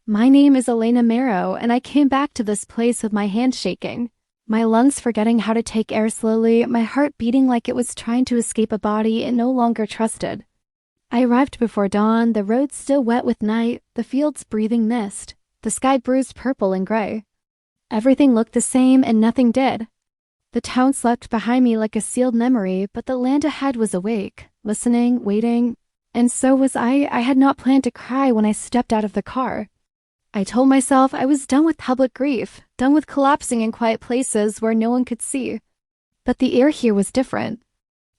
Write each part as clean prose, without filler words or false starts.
My name is Elena Marrow, and I came back to this place with my hand shaking, my lungs forgetting how to take air slowly, my heart beating like it was trying to escape a body it no longer trusted. I arrived before dawn, the roads still wet with night, the fields breathing mist, the sky bruised purple and gray. Everything looked the same and nothing did. The town slept behind me like a sealed memory, but the land ahead was awake, listening, waiting, and so was I. I had not planned to cry when I stepped out of the car. I told myself I was done with public grief, done with collapsing in quiet places where no one could see. But the air here was different.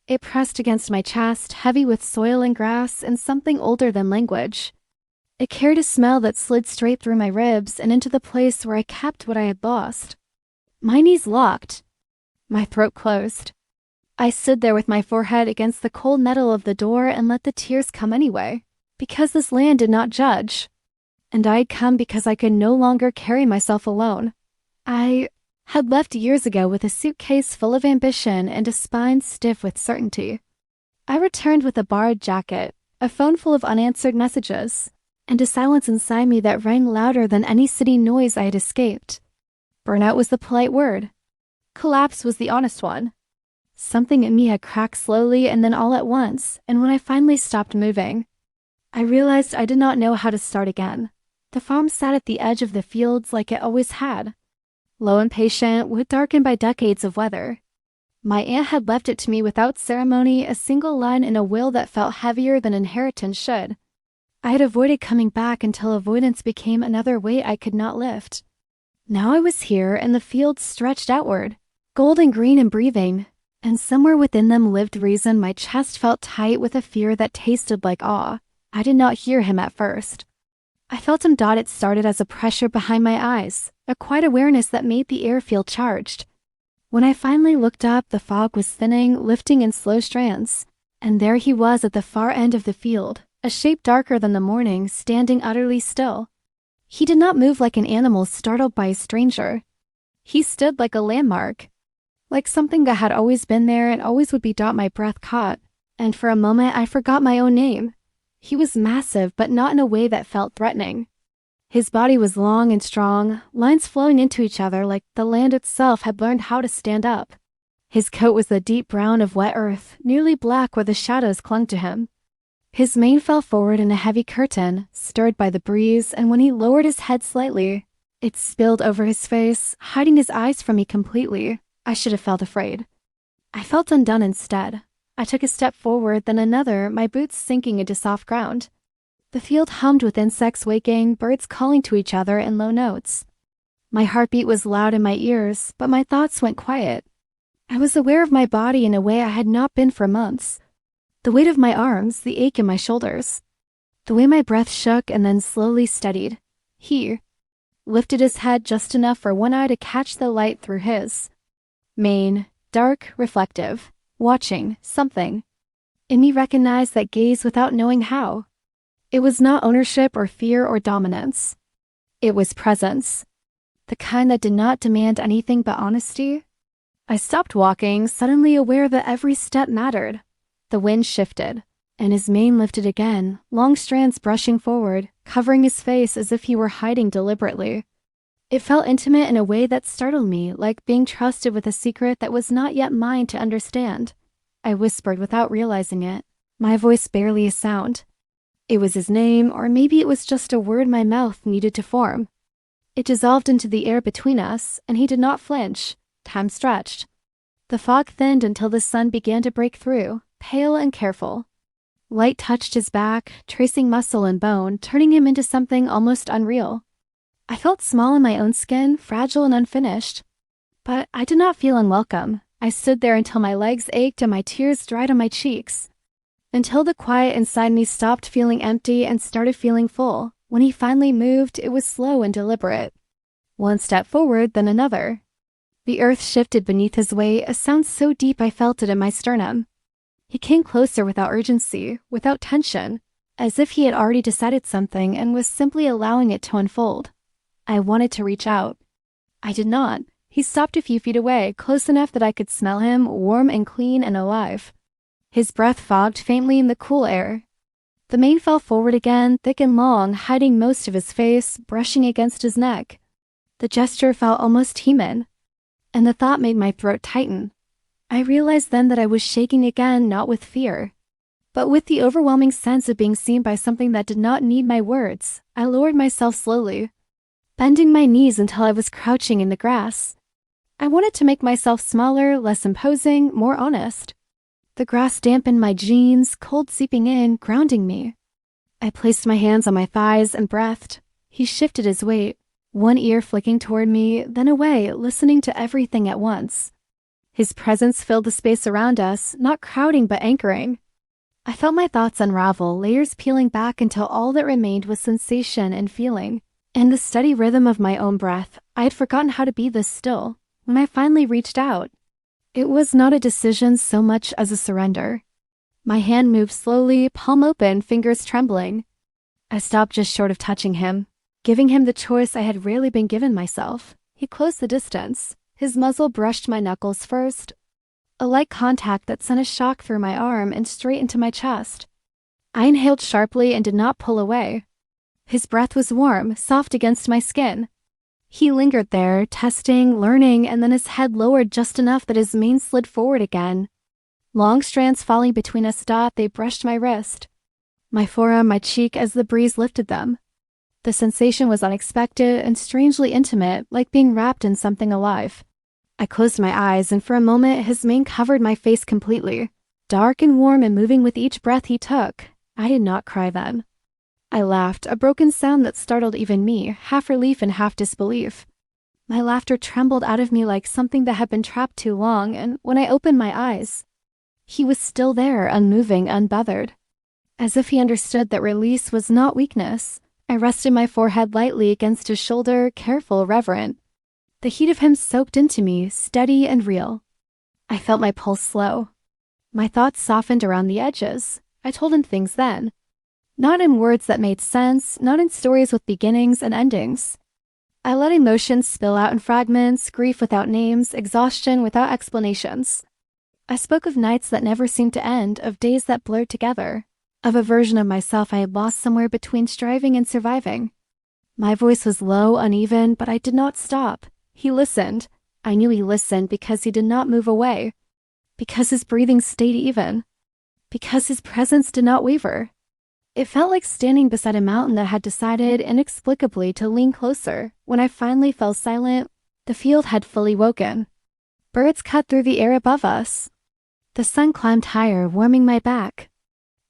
It pressed against my chest, heavy with soil and grass and something older than language. It carried a smell that slid straight through my ribs and into the place where I kept what I had lost. My knees locked. My throat closed. I stood there with my forehead against the cold metal of the door and let the tears come anyway, because this land did not judge. And I had come because I could no longer carry myself alone. I had left years ago with a suitcase full of ambition and a spine stiff with certainty. I returned with a borrowed jacket, a phone full of unanswered messages, and a silence inside me that rang louder than any city noise I had escaped. Burnout was the polite word. Collapse was the honest one. Something in me had cracked slowly and then all at once, and when I finally stopped moving, I realized I did not know how to start again. The farm sat at the edge of the fields like it always had. Low and patient, wood darkened by decades of weather. My aunt had left it to me without ceremony, a single line in a will that felt heavier than inheritance should. I had avoided coming back until avoidance became another weight I could not lift. Now I was here, and the fields stretched outward, gold and green and breathing, and somewhere within them lived reason. My chest felt tight with a fear that tasted like awe. I did not hear him at first. I felt him. It started as a pressure behind my eyes, a quiet awareness that made the air feel charged. When I finally looked up, the fog was thinning, lifting in slow strands, and there he was at the far end of the field, a shape darker than the morning, standing utterly still. He did not move like an animal startled by a stranger. He stood like a landmark, like something that had always been there and always would be. My breath caught, and for a moment I forgot my own name. He was massive, but not in a way that felt threatening. His body was long and strong, lines flowing into each other like the land itself had learned how to stand up. His coat was the deep brown of wet earth, nearly black where the shadows clung to him. His mane fell forward in a heavy curtain, stirred by the breeze, and when he lowered his head slightly, it spilled over his face, hiding his eyes from me completely. I should have felt afraid. I felt undone instead. I took a step forward, then another, my boots sinking into soft ground. The field hummed with insects waking, birds calling to each other in low notes. My heartbeat was loud in my ears, but my thoughts went quiet. I was aware of my body in a way I had not been for months. The weight of my arms, the ache in my shoulders. The way my breath shook and then slowly steadied. He lifted his head just enough for one eye to catch the light through his. Mane, dark, reflective. Watching something. In me recognized that gaze without knowing how. It was not ownership or fear or dominance. It was presence. The kind that did not demand anything but honesty. I stopped walking, suddenly aware that every step mattered. The wind shifted, and his mane lifted again, long strands brushing forward, covering his face as if he were hiding deliberately. It felt intimate in a way that startled me, like being trusted with a secret that was not yet mine to understand. I whispered without realizing it, my voice barely a sound. It was his name, or maybe it was just a word my mouth needed to form. It dissolved into the air between us, and he did not flinch. Time stretched. The fog thinned until the sun began to break through, pale and careful. Light touched his back, tracing muscle and bone, turning him into something almost unreal. I felt small in my own skin, fragile and unfinished. But I did not feel unwelcome. I stood there until my legs ached and my tears dried on my cheeks. Until the quiet inside me stopped feeling empty and started feeling full. When he finally moved, it was slow and deliberate. One step forward, then another. The earth shifted beneath his weight, a sound so deep I felt it in my sternum. He came closer without urgency, without tension, as if he had already decided something and was simply allowing it to unfold. I wanted to reach out. I did not. He stopped a few feet away, close enough that I could smell him, warm and clean and alive. His breath fogged faintly in the cool air. The mane fell forward again, thick and long, hiding most of his face, brushing against his neck. The gesture felt almost human, and the thought made my throat tighten. I realized then that I was shaking again, not with fear, but with the overwhelming sense of being seen by something that did not need my words. I lowered myself slowly, bending my knees until I was crouching in the grass. I wanted to make myself smaller, less imposing, more honest. The grass dampened my jeans, cold seeping in, grounding me. I placed my hands on my thighs and breathed. He shifted his weight, one ear flicking toward me, then away, listening to everything at once. His presence filled the space around us, not crowding but anchoring. I felt my thoughts unravel, layers peeling back until all that remained was sensation and feeling, and the steady rhythm of my own breath. I had forgotten how to be this still. When I finally reached out, it was not a decision so much as a surrender. My hand moved slowly, palm open, fingers trembling. I stopped just short of touching him, giving him the choice I had rarely been given myself. He closed the distance. His muzzle brushed my knuckles first, a light contact that sent a shock through my arm and straight into my chest. I inhaled sharply and did not pull away. His breath was warm, soft against my skin. He lingered there, testing, learning, and then his head lowered just enough that his mane slid forward again. Long strands falling between us they brushed my wrist, my forearm, my cheek as the breeze lifted them. The sensation was unexpected and strangely intimate, like being wrapped in something alive. I closed my eyes, and for a moment his mane covered my face completely, dark and warm and moving with each breath he took. I did not cry then. I laughed, a broken sound that startled even me, half relief and half disbelief. My laughter trembled out of me like something that had been trapped too long, and when I opened my eyes, he was still there, unmoving, unbothered. As if he understood that release was not weakness, I rested my forehead lightly against his shoulder, careful, reverent. The heat of him soaked into me, steady and real. I felt my pulse slow. My thoughts softened around the edges. I told him things then. Not in words that made sense, not in stories with beginnings and endings. I let emotions spill out in fragments, grief without names, exhaustion without explanations. I spoke of nights that never seemed to end, of days that blurred together, of a version of myself I had lost somewhere between striving and surviving. My voice was low, uneven, but I did not stop. He listened. I knew he listened because he did not move away, because his breathing stayed even, because his presence did not waver. It felt like standing beside a mountain that had decided inexplicably to lean closer. When I finally fell silent, the field had fully woken. Birds cut through the air above us. The sun climbed higher, warming my back.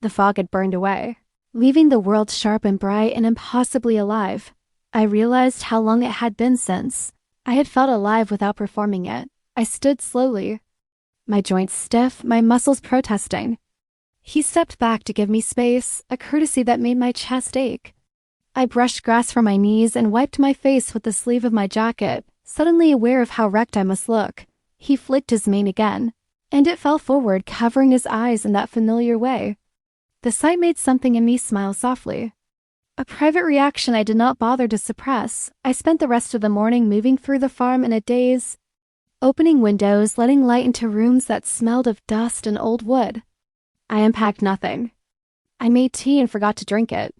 The fog had burned away, leaving the world sharp and bright and impossibly alive. I realized how long it had been since I had felt alive without performing it. I stood slowly, my joints stiff, my muscles protesting. He stepped back to give me space, a courtesy that made my chest ache. I brushed grass from my knees and wiped my face with the sleeve of my jacket, suddenly aware of how wrecked I must look. He flicked his mane again, and it fell forward, covering his eyes in that familiar way. The sight made something in me smile softly. A private reaction I did not bother to suppress. I spent the rest of the morning moving through the farm in a daze, opening windows, letting light into rooms that smelled of dust and old wood. I unpacked nothing. I made tea and forgot to drink it.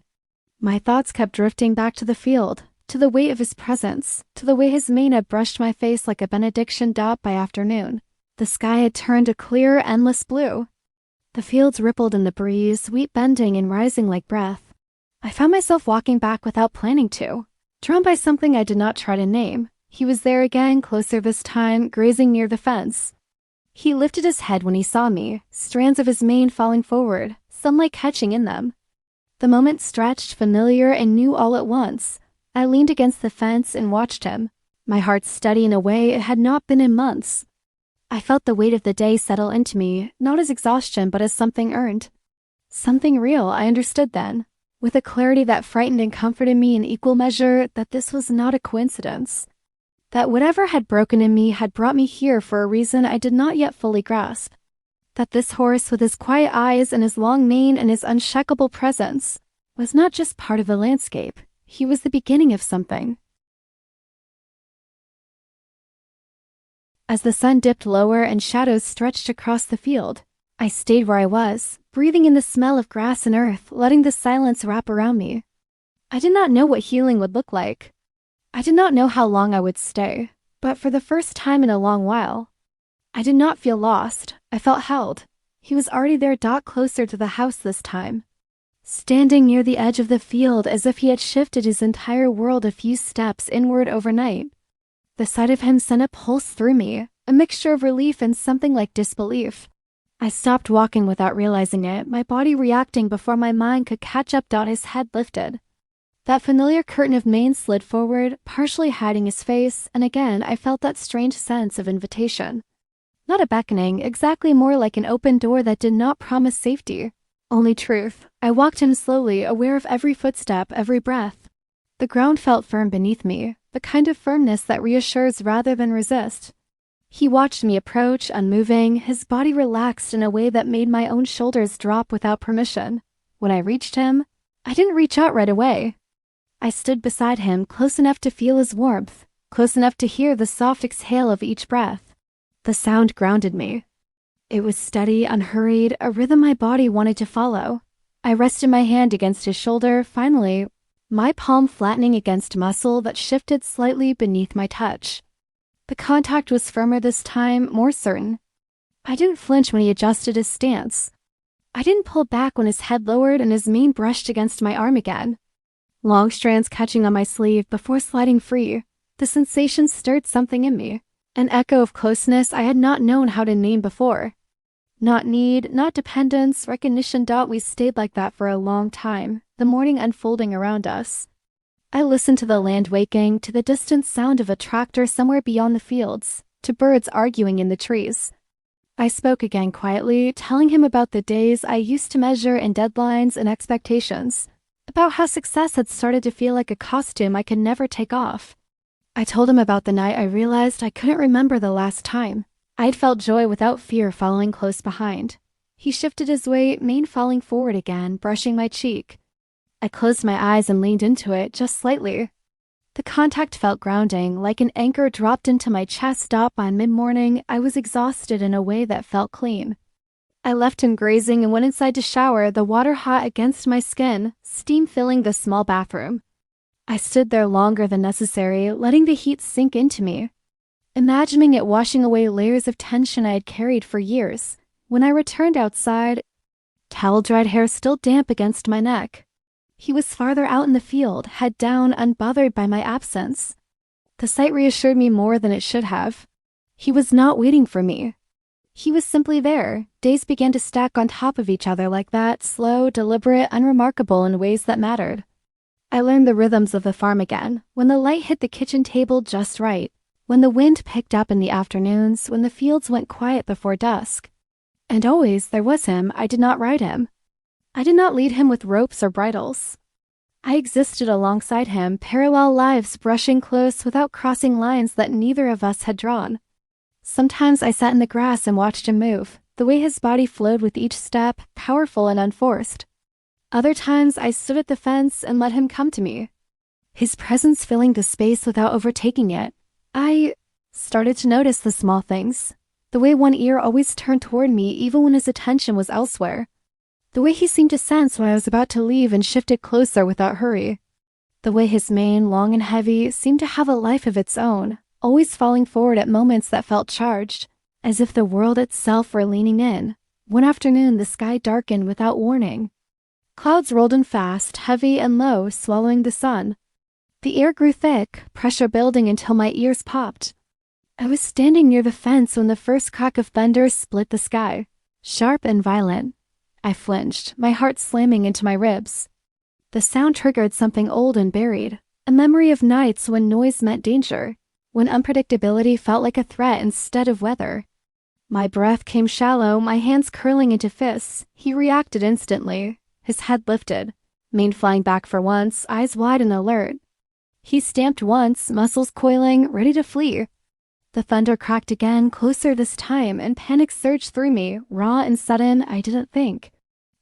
My thoughts kept drifting back to the field, to the weight of his presence, to the way his mane had brushed my face like a benediction dot by afternoon. The sky had turned a clear, endless blue. The fields rippled in the breeze, wheat bending and rising like breath. I found myself walking back without planning to, drawn by something I did not try to name. He was there again, closer this time, grazing near the fence. He lifted his head when he saw me, strands of his mane falling forward, sunlight catching in them. The moment stretched, familiar and new all at once. I leaned against the fence and watched him, my heart steady in a way it had not been in months. I felt the weight of the day settle into me, not as exhaustion but as something earned. Something real, I understood then, with a clarity that frightened and comforted me in equal measure, that this was not a coincidence. That whatever had broken in me had brought me here for a reason I did not yet fully grasp. That this horse with his quiet eyes and his long mane and his unshakable presence was not just part of the landscape. He was the beginning of something. As the sun dipped lower and shadows stretched across the field, I stayed where I was, breathing in the smell of grass and earth, letting the silence wrap around me. I did not know what healing would look like. I did not know how long I would stay, but for the first time in a long while, I did not feel lost. I felt held. He was already there, dot closer to the house this time, standing near the edge of the field as if he had shifted his entire world a few steps inward overnight. The sight of him sent a pulse through me, a mixture of relief and something like disbelief. I stopped walking without realizing it, my body reacting before my mind could catch up. His head lifted. That familiar curtain of mane slid forward, partially hiding his face, and again I felt that strange sense of invitation. Not a beckoning, exactly more like an open door that did not promise safety, only truth. I walked him slowly, aware of every footstep, every breath. The ground felt firm beneath me, the kind of firmness that reassures rather than resists. He watched me approach, unmoving, his body relaxed in a way that made my own shoulders drop without permission. When I reached him, I didn't reach out right away. I stood beside him, close enough to feel his warmth, close enough to hear the soft exhale of each breath. The sound grounded me. It was steady, unhurried, a rhythm my body wanted to follow. I rested my hand against his shoulder, finally, my palm flattening against muscle that shifted slightly beneath my touch. The contact was firmer this time, more certain. I didn't flinch when he adjusted his stance. I didn't pull back when his head lowered and his mane brushed against my arm again. Long strands catching on my sleeve before sliding free, the sensation stirred something in me, an echo of closeness I had not known how to name before. Not need, not dependence, recognition. We stayed like that for a long time, the morning unfolding around us. I listened to the land waking, to the distant sound of a tractor somewhere beyond the fields, to birds arguing in the trees. I spoke again quietly, telling him about the days I used to measure in deadlines and expectations, about how success had started to feel like a costume I could never take off. I told him about the night I realized I couldn't remember the last time I'd felt joy without fear following close behind. He shifted his weight, mane falling forward again, brushing my cheek. I closed my eyes and leaned into it just slightly. The contact felt grounding, like an anchor dropped into my chest. By mid-morning, I was exhausted in a way that felt clean. I left him grazing and went inside to shower, the water hot against my skin, steam filling the small bathroom. I stood there longer than necessary, letting the heat sink into me, imagining it washing away layers of tension I had carried for years. When I returned outside, towel-dried hair still damp against my neck. He was farther out in the field, head down, unbothered by my absence. The sight reassured me more than it should have. He was not waiting for me. He was simply there. Days began to stack on top of each other like that, slow, deliberate, unremarkable in ways that mattered. I learned the rhythms of the farm again, when the light hit the kitchen table just right, when the wind picked up in the afternoons, when the fields went quiet before dusk. And always there was him. I did not ride him. I did not lead him with ropes or bridles. I existed alongside him, parallel lives brushing close without crossing lines that neither of us had drawn. Sometimes I sat in the grass and watched him move, the way his body flowed with each step, powerful and unforced. Other times I stood at the fence and let him come to me, his presence filling the space without overtaking it. I started to notice the small things, the way one ear always turned toward me even when his attention was elsewhere. The way he seemed to sense when I was about to leave and shifted closer without hurry. The way his mane, long and heavy, seemed to have a life of its own, always falling forward at moments that felt charged, as if the world itself were leaning in. One afternoon, the sky darkened without warning. Clouds rolled in fast, heavy and low, swallowing the sun. The air grew thick, pressure building until my ears popped. I was standing near the fence when the first crack of thunder split the sky, sharp and violent. I flinched, my heart slamming into my ribs. The sound triggered something old and buried, a memory of nights when noise meant danger, when unpredictability felt like a threat instead of weather. My breath came shallow, my hands curling into fists. He reacted instantly, his head lifted, mane flying back for once, eyes wide and alert. He stamped once, muscles coiling, ready to flee. The thunder cracked again, closer this time, and panic surged through me, raw and sudden. I didn't think.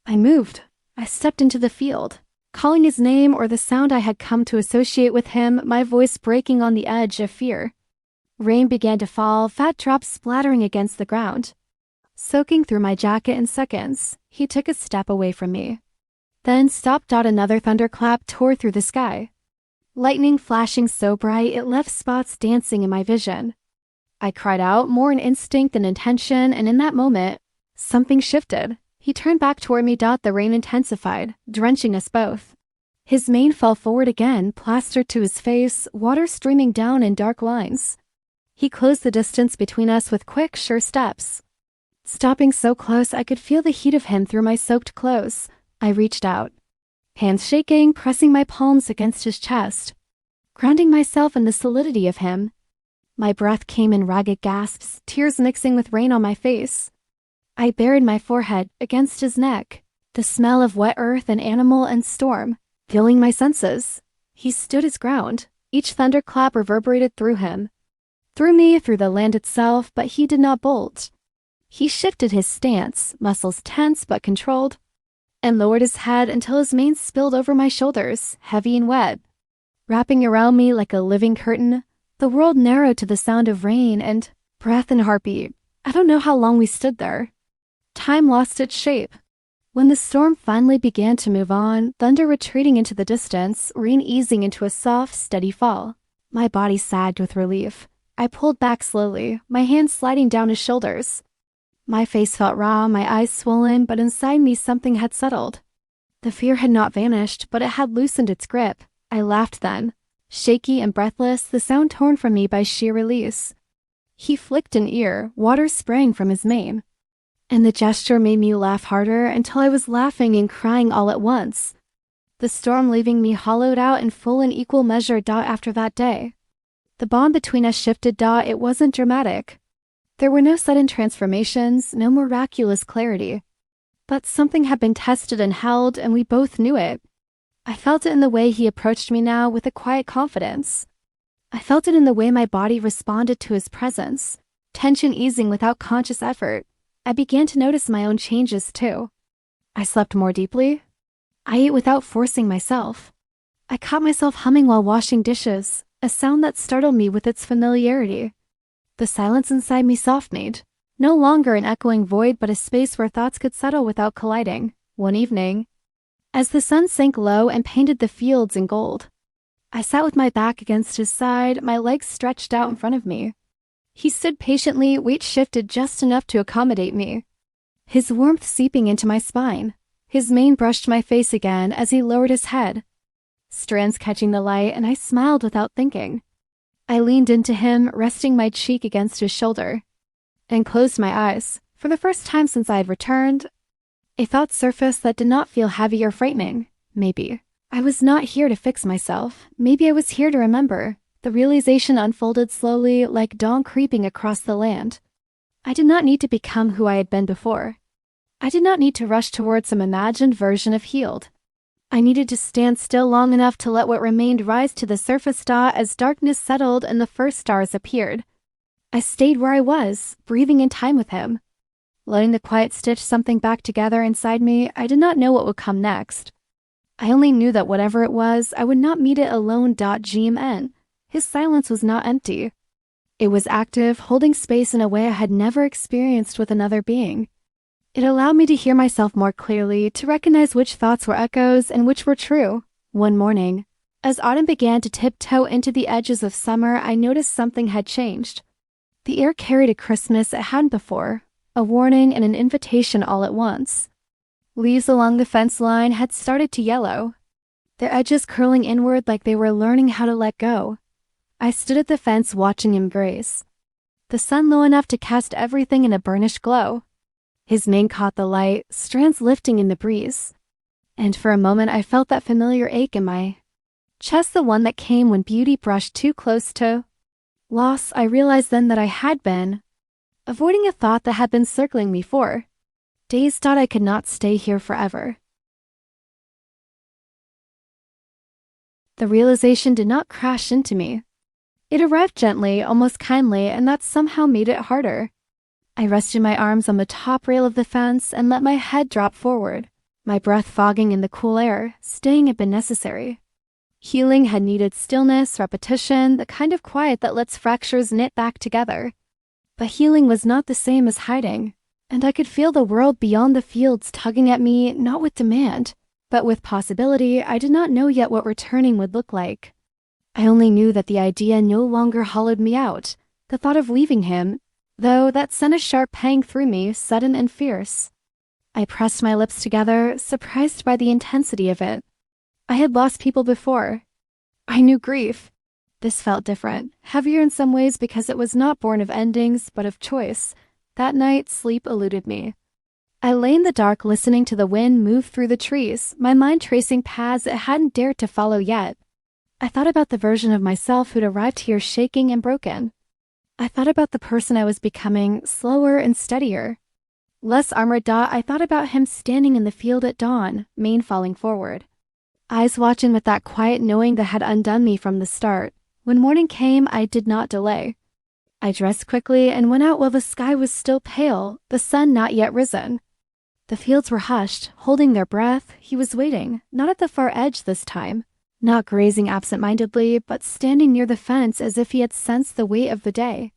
I moved. I stepped into the field, calling his name or the sound I had come to associate with him, my voice breaking on the edge of fear. Rain began to fall, fat drops splattering against the ground. soaking through my jacket in seconds. He took a step away from me. Then stopped. Another thunderclap tore through the sky. Lightning flashing so bright it left spots dancing in my vision. I cried out, more in instinct than intention, and in that moment, something shifted. He turned back toward me. The rain intensified, drenching us both. His mane fell forward again, plastered to his face, water streaming down in dark lines. He closed the distance between us with quick, sure steps. Stopping so close I could feel the heat of him through my soaked clothes, I reached out. Hands shaking, pressing my palms against his chest, grounding myself in the solidity of him. My breath came in ragged gasps, tears mixing with rain on my face. I buried my forehead against his neck, the smell of wet earth and animal and storm filling my senses. He stood his ground. Each thunderclap reverberated through him. Through me, through the land itself, but he did not bolt. He shifted his stance, muscles tense but controlled, and lowered his head until his mane spilled over my shoulders, heavy and wet. Wrapping around me like a living curtain, the world narrowed to the sound of rain and breath and heartbeat. I don't know how long we stood there. Time lost its shape. When the storm finally began to move on, thunder retreating into the distance, rain easing into a soft, steady fall, my body sagged with relief. I pulled back slowly, my hands sliding down his shoulders. My face felt raw, my eyes swollen, but inside me something had settled. The fear had not vanished, but it had loosened its grip. I laughed then. Shaky and breathless, the sound torn from me by sheer release. He flicked an ear, water spraying from his mane. And the gesture made me laugh harder until I was laughing and crying all at once. The storm leaving me hollowed out in full and equal measure. After that day, the bond between us shifted. It wasn't dramatic. There were no sudden transformations, no miraculous clarity. But something had been tested and held, and we both knew it. I felt it in the way he approached me now with a quiet confidence. I felt it in the way my body responded to his presence, tension easing without conscious effort. I began to notice my own changes too. I slept more deeply. I ate without forcing myself. I caught myself humming while washing dishes, a sound that startled me with its familiarity. The silence inside me softened, no longer an echoing void but a space where thoughts could settle without colliding. One evening, as the sun sank low and painted the fields in gold, I sat with my back against his side, my legs stretched out in front of me. He stood patiently, weight shifted just enough to accommodate me, his warmth seeping into my spine. His mane brushed my face again as he lowered his head, strands catching the light, and I smiled without thinking. I leaned into him, resting my cheek against his shoulder, and closed my eyes. For the first time since I had returned, a thought surfaced that did not feel heavy or frightening. Maybe I was not here to fix myself. Maybe I was here to remember. The realization unfolded slowly, like dawn creeping across the land. I did not need to become who I had been before. I did not need to rush towards some imagined version of healed. I needed to stand still long enough to let what remained rise to the surface. As darkness settled and the first stars appeared, I stayed where I was, breathing in time with him, letting the quiet stitch something back together inside me. I did not know what would come next. I only knew that whatever it was, I would not meet it alone. GMN. His silence was not empty. It was active, holding space in a way I had never experienced with another being. It allowed me to hear myself more clearly, to recognize which thoughts were echoes and which were true. One morning, as autumn began to tiptoe into the edges of summer, I noticed something had changed. The air carried a crispness it hadn't before, a warning and an invitation all at once. Leaves along the fence line had started to yellow, their edges curling inward like they were learning how to let go. I stood at the fence watching him graze, the sun low enough to cast everything in a burnished glow. His mane caught the light, strands lifting in the breeze. And for a moment I felt that familiar ache in my chest, the one that came when beauty brushed too close to loss. I realized then that I had been avoiding a thought that had been circling me for days. I could not stay here forever. The realization did not crash into me. It arrived gently, almost kindly, and that somehow made it harder. I rested my arms on the top rail of the fence and let my head drop forward, my breath fogging in the cool air. Staying had been necessary. Healing had needed stillness, repetition, the kind of quiet that lets fractures knit back together. But healing was not the same as hiding. And I could feel the world beyond the fields tugging at me, not with demand, but with possibility. I did not know yet what returning would look like. I only knew that the idea no longer hollowed me out. The thought of leaving him, though, that sent a sharp pang through me, sudden and fierce. I pressed my lips together, surprised by the intensity of it. I had lost people before. I knew grief. This felt different, heavier in some ways because it was not born of endings, but of choice. That night, sleep eluded me. I lay in the dark listening to the wind move through the trees, my mind tracing paths it hadn't dared to follow yet. I thought about the version of myself who'd arrived here shaking and broken. I thought about the person I was becoming, slower and steadier. Less armored. I thought about him standing in the field at dawn, mane falling forward. Eyes watching with that quiet knowing that had undone me from the start. When morning came, I did not delay. I dressed quickly and went out while the sky was still pale, the sun not yet risen. The fields were hushed, holding their breath. He was waiting, not at the far edge this time, not grazing absent-mindedly, but standing near the fence as if he had sensed the weight of the day.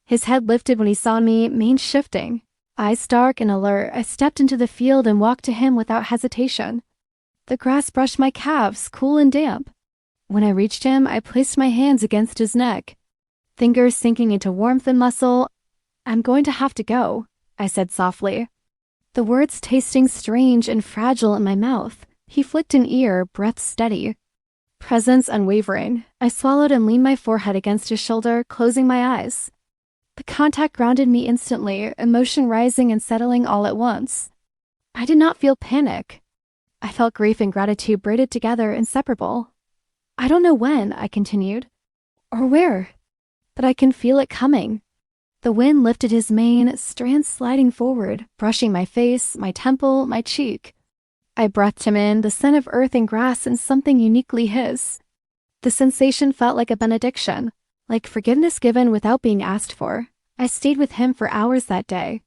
His head lifted when he saw me, mane shifting. Eyes dark and alert, I stepped into the field and walked to him without hesitation. The grass brushed my calves, cool and damp. When I reached him, I placed my hands against his neck. Fingers sinking into warmth and muscle. "I'm going to have to go," I said softly. The words tasting strange and fragile in my mouth. He flicked an ear, breath steady. Presence unwavering. I swallowed and leaned my forehead against his shoulder, closing my eyes. The contact grounded me instantly, emotion rising and settling all at once. I did not feel panic. I felt grief and gratitude braided together, inseparable. "I don't know when," I continued, "or where, but I can feel it coming." The wind lifted his mane, strands sliding forward, brushing my face, my temple, my cheek. I breathed him in, the scent of earth and grass and something uniquely his. The sensation felt like a benediction, like forgiveness given without being asked for. I stayed with him for hours that day.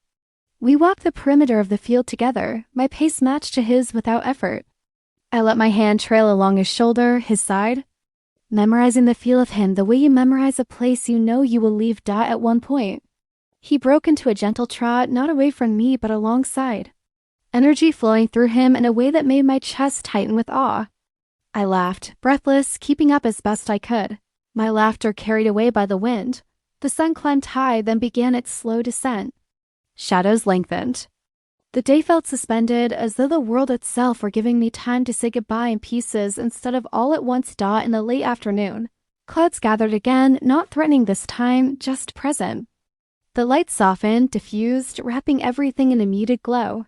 We walked the perimeter of the field together, my pace matched to his without effort. I let my hand trail along his shoulder, his side, memorizing the feel of him the way you memorize a place you know you will leave. At one point, he broke into a gentle trot, not away from me but alongside, energy flowing through him in a way that made my chest tighten with awe. I laughed, breathless, keeping up as best I could, my laughter carried away by the wind. The sun climbed high, then began its slow descent. Shadows lengthened. The day felt suspended, as though the world itself were giving me time to say goodbye in pieces instead of all at once. In the late afternoon, clouds gathered again, not threatening this time, just present. The light softened, diffused, wrapping everything in a muted glow.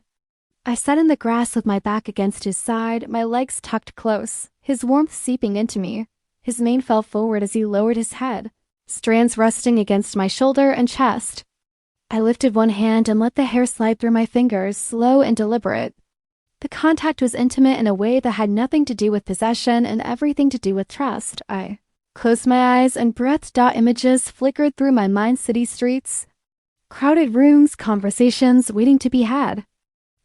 I sat in the grass with my back against his side, my legs tucked close, his warmth seeping into me. His mane fell forward as he lowered his head, strands resting against my shoulder and chest. I lifted one hand and let the hair slide through my fingers, slow and deliberate. The contact was intimate in a way that had nothing to do with possession and everything to do with trust. I closed my eyes and breathed. Images flickered through my mind, city streets, crowded rooms, conversations waiting to be had.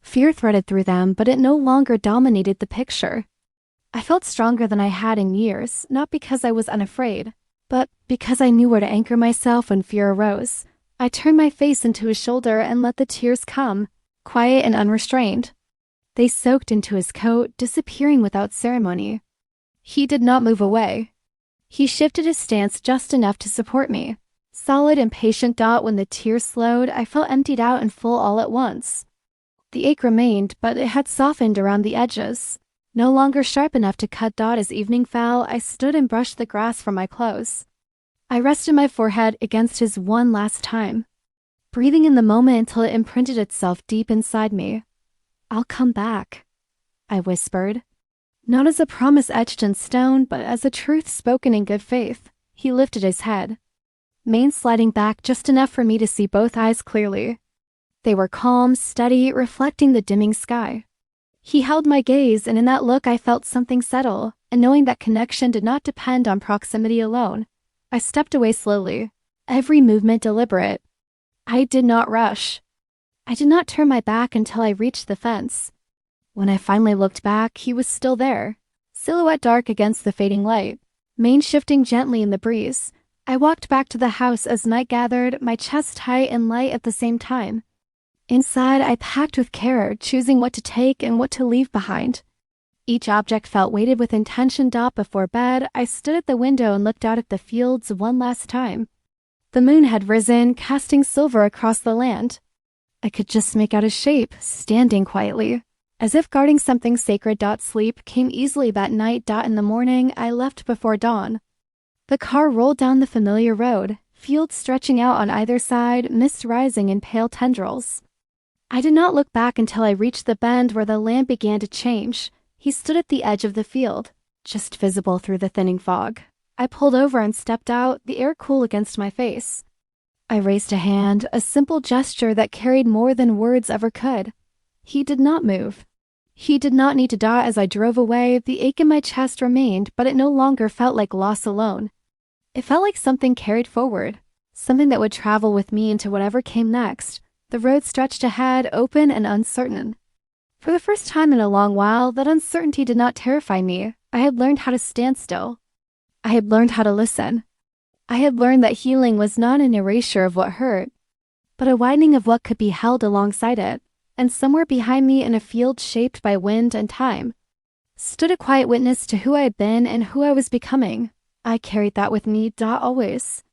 Fear threaded through them, but it no longer dominated the picture. I felt stronger than I had in years, not because I was unafraid, but because I knew where to anchor myself when fear arose. I turned my face into his shoulder and let the tears come, quiet and unrestrained. They soaked into his coat, disappearing without ceremony. He did not move away. He shifted his stance just enough to support me. Solid and patient. When the tears slowed, I felt emptied out and full all at once. The ache remained, but it had softened around the edges. No longer sharp enough to cut. As evening fell, I stood and brushed the grass from my clothes. I rested my forehead against his one last time, breathing in the moment until it imprinted itself deep inside me. "I'll come back," I whispered, not as a promise etched in stone, but as a truth spoken in good faith. He lifted his head, mane sliding back just enough for me to see both eyes clearly. They were calm, steady, reflecting the dimming sky. He held my gaze, and in that look I felt something settle, and knowing that connection did not depend on proximity alone, I stepped away slowly, every movement deliberate. I did not rush. I did not turn my back until I reached the fence. When I finally looked back, he was still there, silhouette dark against the fading light, mane shifting gently in the breeze. I walked back to the house as night gathered, my chest tight and light at the same time. Inside, I packed with care, choosing what to take and what to leave behind. Each object felt weighted with intention. Before bed, I stood at the window and looked out at the fields one last time. The moon had risen, casting silver across the land. I could just make out his shape, standing quietly, as if guarding something sacred. Sleep came easily that night. In the morning, I left before dawn. The car rolled down the familiar road, fields stretching out on either side, mist rising in pale tendrils. I did not look back until I reached the bend where the land began to change. He stood at the edge of the field, just visible through the thinning fog. I pulled over and stepped out, the air cool against my face. I raised a hand, a simple gesture that carried more than words ever could. He did not move. He did not need to die. As I drove away, the ache in my chest remained, but it no longer felt like loss alone. It felt like something carried forward, something that would travel with me into whatever came next. The road stretched ahead, open and uncertain. For the first time in a long while, that uncertainty did not terrify me. I had learned how to stand still. I had learned how to listen. I had learned that healing was not an erasure of what hurt, but a widening of what could be held alongside it. And somewhere behind me, in a field shaped by wind and time, stood a quiet witness to who I had been and who I was becoming. I carried that with me, always.